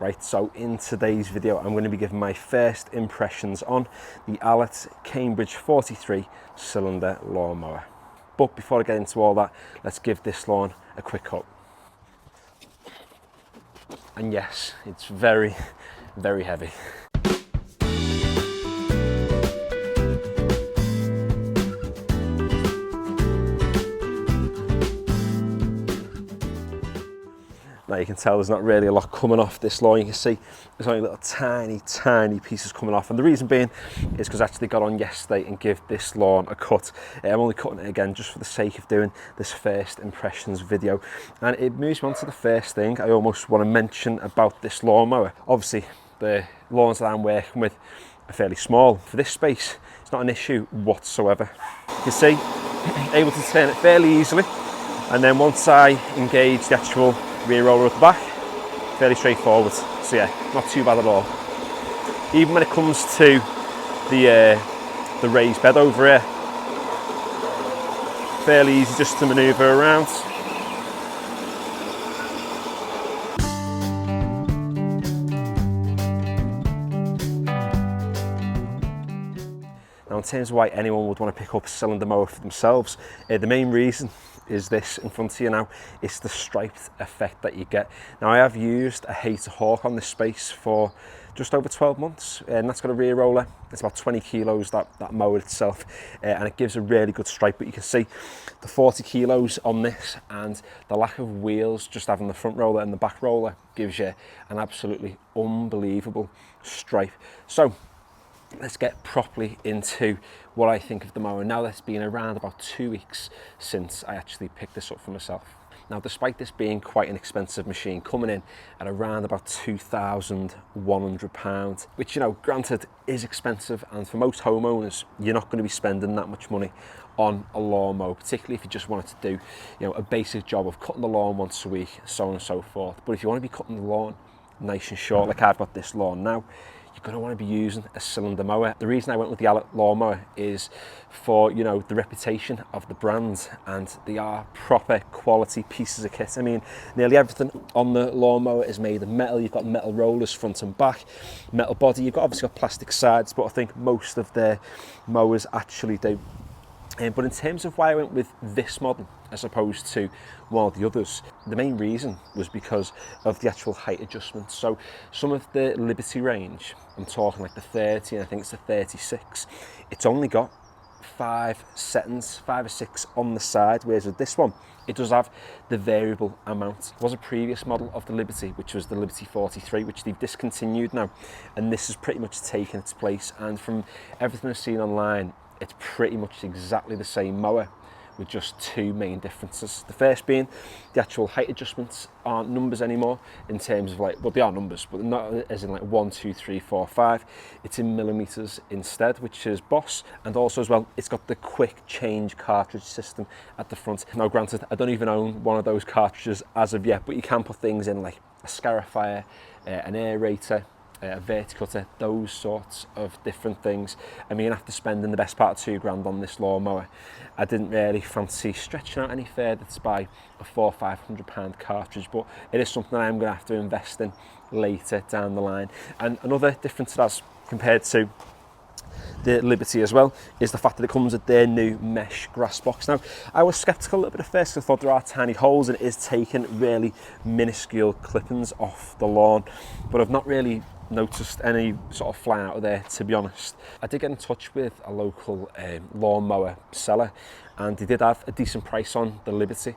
Right, so in today's video, I'm going to be giving my first impressions on the Allett Cambridge 43 cylinder lawnmower. But before I get into all that, let's give this lawn a quick cut. And yes, it's very, very heavy. Now you can tell there's not really a lot coming off this lawn. You can see there's only little tiny pieces coming off, and the reason being is because I actually got on yesterday and give this lawn a cut. I'm only cutting it again just for the sake of doing this first impressions video, and it moves me on to the first thing I almost want to mention about this lawnmower. Obviously the lawns that I'm working with are fairly small. For this space, it's not an issue whatsoever. You can see able to turn it fairly easily, and then once I engage the actual rear roller at the back, fairly straightforward. So yeah, not too bad at all. Even when it comes to the raised bed over here, fairly easy just to manoeuvre around. Now in terms of why anyone would want to pick up a cylinder mower for themselves, the main reason is this in front of you now. It's the striped effect that you get. Now I have used a Hater Hawk on this space for just over 12 months, and that's got a rear roller. It's about 20 kilos, that mower itself, and it gives a really good stripe. But you can see the 40 kilos on this, and the lack of wheels, just having the front roller and the back roller, gives you an absolutely unbelievable stripe. So let's get properly into what I think of the mower. Now that's been around about 2 weeks since I actually picked this up for myself. Now, despite this being quite an expensive machine, coming in at around about £2,100, which, you know, granted is expensive, and for most homeowners, you're not going to be spending that much money on a lawnmower, particularly if you just wanted to do, you know, a basic job of cutting the lawn once a week, so on and so forth. But if you want to be cutting the lawn nice and short, like I've got this lawn now, you're going to want to be using a cylinder mower. The reason I went with the Allett lawnmower is for, you know, the reputation of the brand, and they are proper quality pieces of kit. I mean, nearly everything on the lawnmower is made of metal. You've got metal rollers front and back, metal body. You've obviously got plastic sides, but I think most of their mowers actually do. But in terms of why I went with this model as opposed to one of the others, the main reason was because of the actual height adjustment. So some of the Liberty range, I'm talking like the 30, and I think it's the 36, it's only got 5 settings, 5 or 6 on the side, whereas with this one, it does have the variable amount. There was a previous model of the Liberty, which was the Liberty 43, which they've discontinued now, and this has pretty much taken its place. And from everything I've seen online, it's pretty much exactly the same mower with just 2 main differences. The first being the actual height adjustments aren't numbers anymore in terms of, like, well, they are numbers, but not as in like 1, 2, 3, 4, 5. It's in millimeters instead, which is boss. And also as well, it's got the quick change cartridge system at the front. Now granted, I don't even own one of those cartridges as of yet, but you can put things in like a scarifier, an aerator, a verticutter, those sorts of different things. I mean, after spending the best part of £2 on this lawnmower, I didn't really fancy stretching out any further to buy a £400 or £500 cartridge, but it is something that I'm going to have to invest in later down the line. And another difference it has compared to the Liberty as well is the fact that it comes with their new mesh grass box. Now, I was sceptical a little bit at first. I thought there are tiny holes and it is taking really minuscule clippings off the lawn, but I've not really noticed any sort of fly out of there, to be honest. I did get in touch with a local lawnmower seller, and they did have a decent price on the Liberty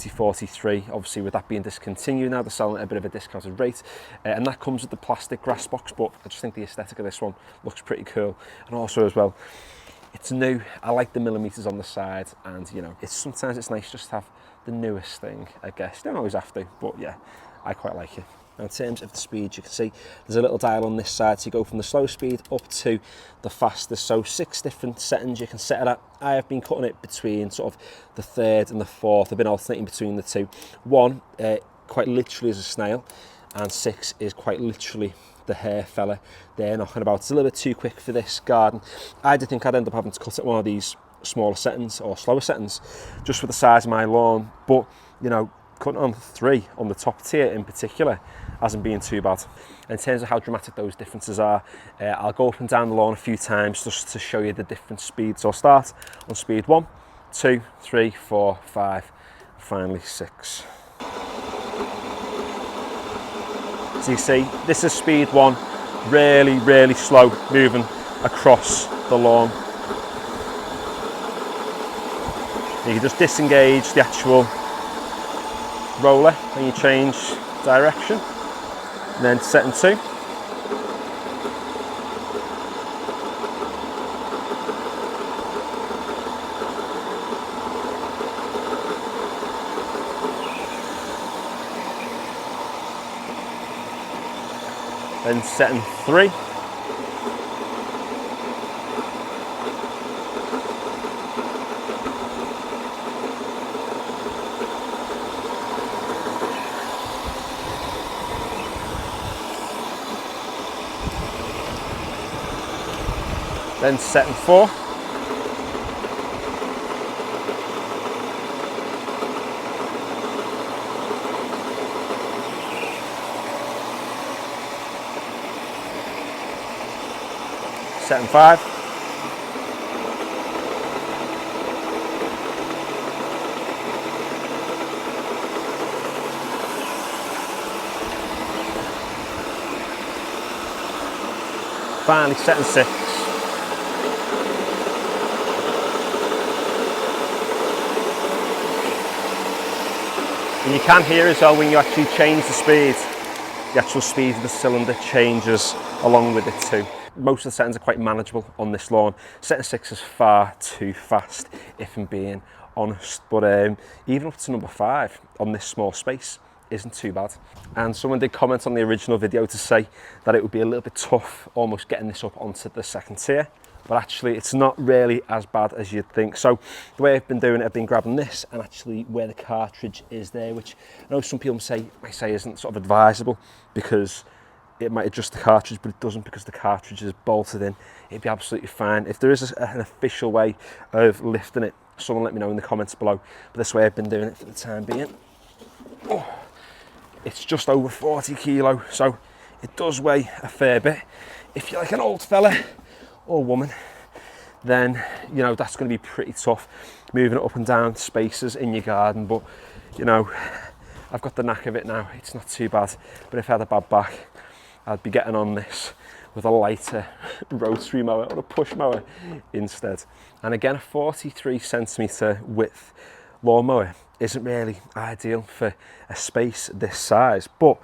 43. Obviously, with that being discontinued now, they're selling at a bit of a discounted rate, and that comes with the plastic grass box. But I just think the aesthetic of this one looks pretty cool, and also as well, it's new. I like the millimeters on the side, and you know, sometimes it's nice just to have the newest thing, I guess. You don't always have to, but yeah, I quite like it. Now, in terms of the speed, you can see there's a little dial on this side, so you go from the slow speed up to the fastest. So 6 different settings you can set it at. I have been cutting it between sort of the 3rd and the 4th. I've been alternating between the 2. 1 quite literally is a snail, and 6 is quite literally the hair fella there knocking about. It's a little bit too quick for this garden. I did think I'd end up having to cut at one of these smaller settings or slower settings just for the size of my lawn, but you know, cutting on 3 on the top tier in particular, hasn't been too bad. In terms of how dramatic those differences are, I'll go up and down the lawn a few times just to show you the different speeds. So I'll start on speed 1, 2, 3, 4, 5, and finally 6. So you see, this is speed 1, really slow moving across the lawn. You can just disengage the actual roller when you change direction, and then setting 2. Then setting 3. Then setting 4. Setting 5. Finally setting 6. And you can hear as well when you actually change the speed, the actual speed of the cylinder changes along with it too. Most of the settings are quite manageable on this lawn. Setting 6 is far too fast, if I'm being honest, but even up to number 5 on this small space isn't too bad. And someone did comment on the original video to say that it would be a little bit tough almost getting this up onto the second tier, but actually it's not really as bad as you'd think. So the way I've been doing it, I've been grabbing this and actually where the cartridge is there, which I know some people might say isn't sort of advisable because it might adjust the cartridge, but it doesn't because the cartridge is bolted in. It'd be absolutely fine. If there is an official way of lifting it, someone let me know in the comments below. But this way I've been doing it for the time being. Oh, it's just over 40 kilo, so it does weigh a fair bit. If you're like an old fella or woman, then you know that's going to be pretty tough moving it up and down spaces in your garden. But you know, I've got the knack of it now. It's not too bad. But if I had a bad back, I'd be getting on this with a lighter rotary mower or a push mower instead. And again, a 43 centimetre width lawnmower isn't really ideal for a space this size, but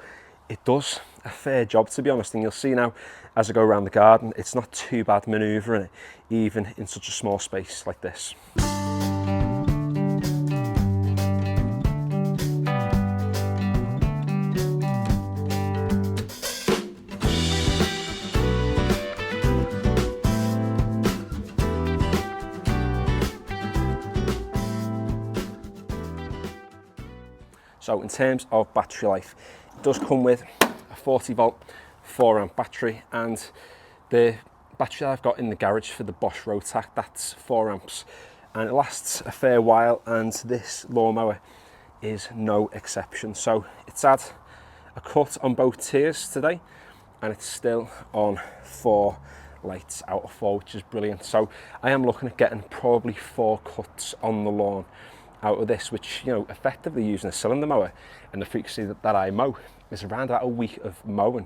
it does a fair job, to be honest. And you'll see now as I go around the garden, it's not too bad manoeuvring it, even in such a small space like this. So in terms of battery life, it does come with a 40 volt 4 amp battery, and the battery that I've got in the garage for the Bosch Rotac, that's 4 amps, and it lasts a fair while, and this lawnmower is no exception. So it's had a cut on both tiers today, and it's still on 4 lights out of 4, which is brilliant. So I am looking at getting probably 4 cuts on the lawn out of this, which, you know, effectively using a cylinder mower and the frequency that I mow is around about a week of mowing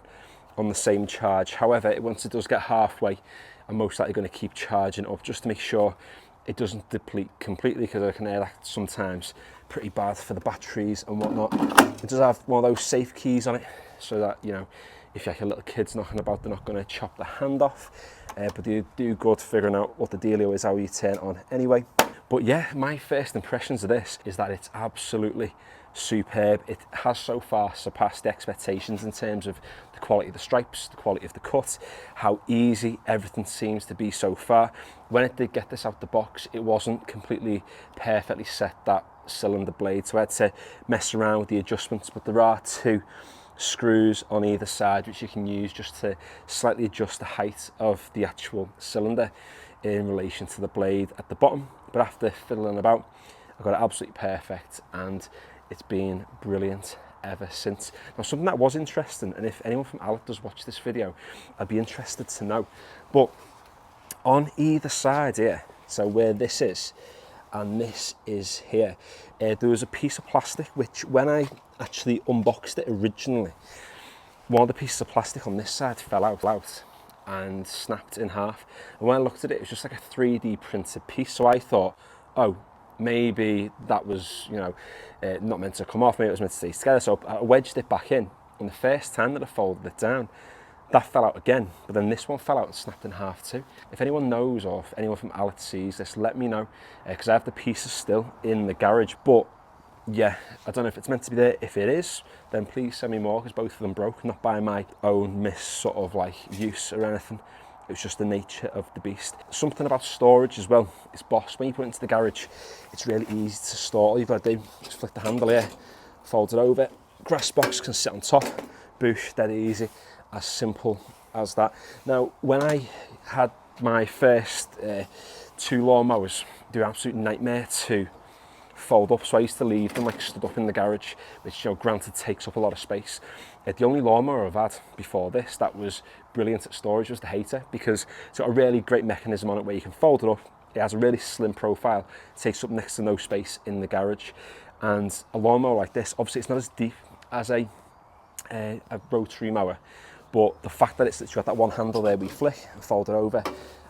on the same charge. However, once it does get halfway, I'm most likely going to keep charging up just to make sure it doesn't deplete completely, because I can hear that sometimes pretty bad for the batteries and whatnot. It does have one of those safe keys on it, so that, you know, if you're like a little kid's knocking about, they're not going to chop the hand off, but they do good figuring out what the dealio is, how you turn it on anyway. But yeah, my first impressions of this is that it's absolutely superb. It has so far surpassed the expectations in terms of the quality of the stripes, the quality of the cut, how easy everything seems to be so far. When it did get this out the box, it wasn't completely perfectly set, that cylinder blade, so I had to mess around with the adjustments, but there are 2 screws on either side which you can use just to slightly adjust the height of the actual cylinder in relation to the blade at the bottom. But after fiddling about, I got it absolutely perfect, and it's been brilliant ever since. Now, something that was interesting, and if anyone from Allett does watch this video, I'd be interested to know, but on either side here, so where this is and this is here, there was a piece of plastic which, when I actually unboxed it originally, one of the pieces of plastic on this side fell out and snapped in half. And when I looked at it, it was just like a 3D printed piece. So I thought, oh, maybe that was, you know, not meant to come off, maybe it was meant to stay together. So I wedged it back in, and the first time that I folded it down, that fell out again, but then this one fell out and snapped in half too. If anyone knows, or if anyone from Allett sees this, let me know, because I have the pieces still in the garage. But yeah, I don't know if it's meant to be there. If it is, then please send me more, because both of them broke, not by my own sort of like use or anything. It was just the nature of the beast. Something about storage as well is boss. When you put it into the garage, it's really easy to store. All you've got to do is flick the handle here, fold it over, grass box can sit on top, boosh, dead easy, as simple as that. Now, when I had my first 2 lawnmowers, they were an absolute nightmare to fold up, so I used to leave them like stood up in the garage, which, you know, granted takes up a lot of space. The only lawnmower I've had before this that was brilliant at storage was the Hater, because it's got a really great mechanism on it where you can fold it up. It has a really slim profile, it takes up next to no space in the garage. And a lawnmower like this, obviously it's not as deep as a rotary mower, but the fact that it's got that one handle there we flick and fold it over,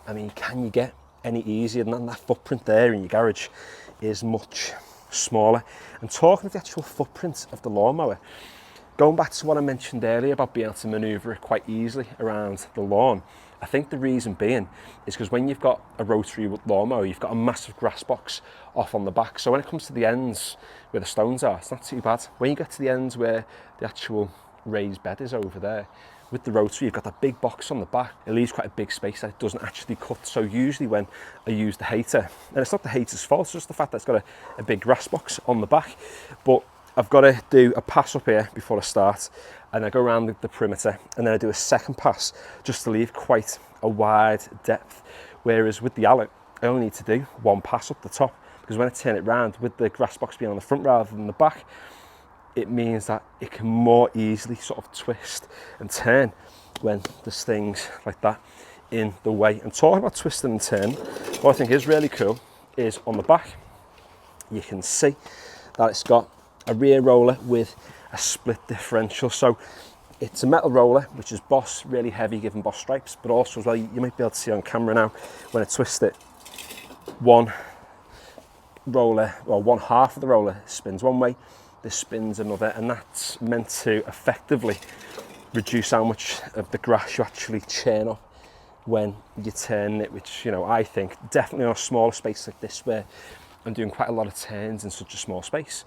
I mean, can you get any easier than that? That footprint there in your garage is much smaller. And talking of the actual footprint of the lawnmower, going back to what I mentioned earlier about being able to manoeuvre it quite easily around the lawn, I think the reason being is because when you've got a rotary lawnmower, you've got a massive grass box off on the back. So when it comes to the ends where the stones are, it's not too bad. When you get to the ends where the actual raised bed is over there, with the rotary, you've got that big box on the back. It leaves quite a big space that it doesn't actually cut. So usually when I use the Hater, and it's not the Hater's fault, it's just the fact that it's got a big grass box on the back, but I've got to do a pass up here before I start, and I go around the perimeter, and then I do a second pass just to leave quite a wide depth. Whereas with the Allett, I only need to do one pass up the top, because when I turn it round, with the grass box being on the front rather than the back, it means that it can more easily sort of twist and turn when there's things like that in the way. And talking about twisting and turning, what I think is really cool is on the back, you can see that it's got a rear roller with a split differential. So it's a metal roller, which is Boss, really heavy, given Boss stripes, but also as well, you might be able to see on camera now, when I twist it, one roller, well, one half of the roller spins one way, this spins another, and that's meant to effectively reduce how much of the grass you actually churn up when you turn it, which, you know, I think definitely on a smaller space like this, where I'm doing quite a lot of turns in such a small space,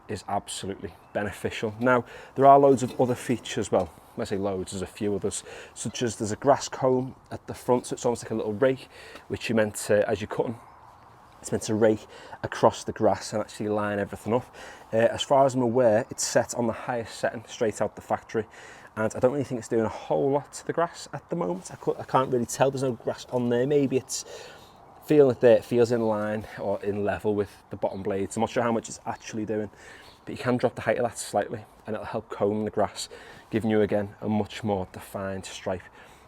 is absolutely beneficial. Now, there are loads of other features, well, when I say loads, there's a few others, such as there's a grass comb at the front, so it's almost like a little rake, which you meant to, as you're cutting, it's meant to rake across the grass and actually line everything up. As far as I'm aware, it's set on the highest setting straight out the factory, and I don't really think it's doing a whole lot to the grass at the moment. I can't really tell, there's no grass on there. Maybe it's feeling it there, it feels in line or in level with the bottom blades. I'm not sure how much it's actually doing, but you can drop the height of that slightly and it'll help comb the grass, giving you again a much more defined stripe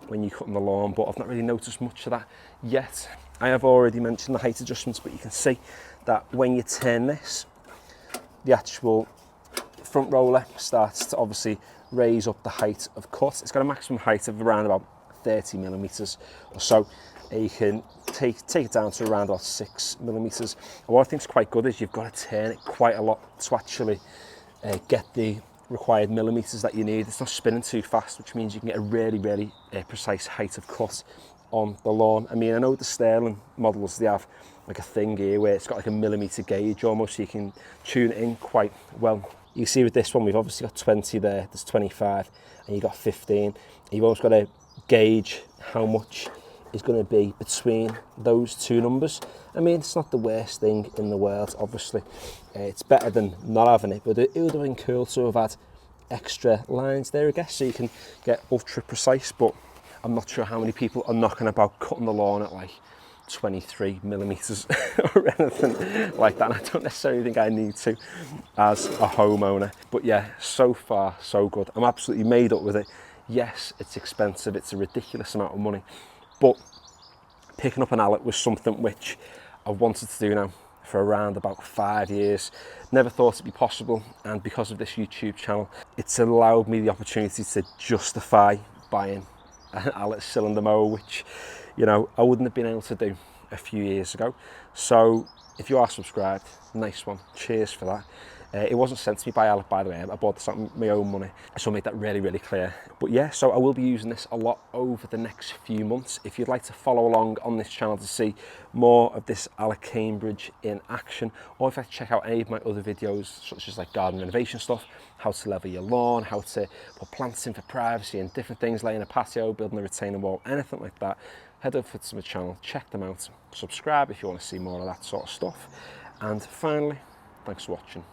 when you're cutting the lawn. But I've not really noticed much of that yet. I have already mentioned the height adjustments, but you can see that when you turn this, the actual front roller starts to obviously raise up the height of cut. It's got a maximum height of around about 30 millimeters or so. You can take it down to around about 6 millimeters. And what I think is quite good is you've got to turn it quite a lot to actually get the required millimeters that you need. It's not spinning too fast, which means you can get a really precise height of cut on the lawn. I mean, I know the Sterling models, they have like a thing here where it's got like a millimeter gauge almost, so you can tune it in quite well. You see with this one, we've obviously got 20 there, there's 25, and you've got 15. You've always got to gauge how much is going to be between those two numbers. I mean, it's not the worst thing in the world, obviously. It's better than not having it, but it would have been cool to have had extra lines there, I guess, so you can get ultra precise. But I'm not sure how many people are knocking about cutting the lawn at like 23 millimeters or anything like that. And I don't necessarily think I need to as a homeowner. But yeah, so far so good. I'm absolutely made up with it. Yes, it's expensive, it's a ridiculous amount of money, but picking up an Allett was something which I've wanted to do now for around about 5 years. Never thought it'd be possible, and because of this YouTube channel, it's allowed me the opportunity to justify buying an Allett cylinder mower, which, you know, I wouldn't have been able to do a few years ago. So if you are subscribed, nice one, cheers for that. It wasn't sent to me by Allett, by the way. I bought this out of my own money, so I'll make that really, really clear. But yeah, so I will be using this a lot over the next few months. If you'd like to follow along on this channel to see more of this Allett Cambridge in action, or if you'd like to check out any of my other videos, such as like garden renovation stuff, how to level your lawn, how to put plants in for privacy and different things, laying a patio, building a retaining wall, anything like that, head over to my channel, check them out, subscribe if you want to see more of that sort of stuff. And finally, thanks for watching.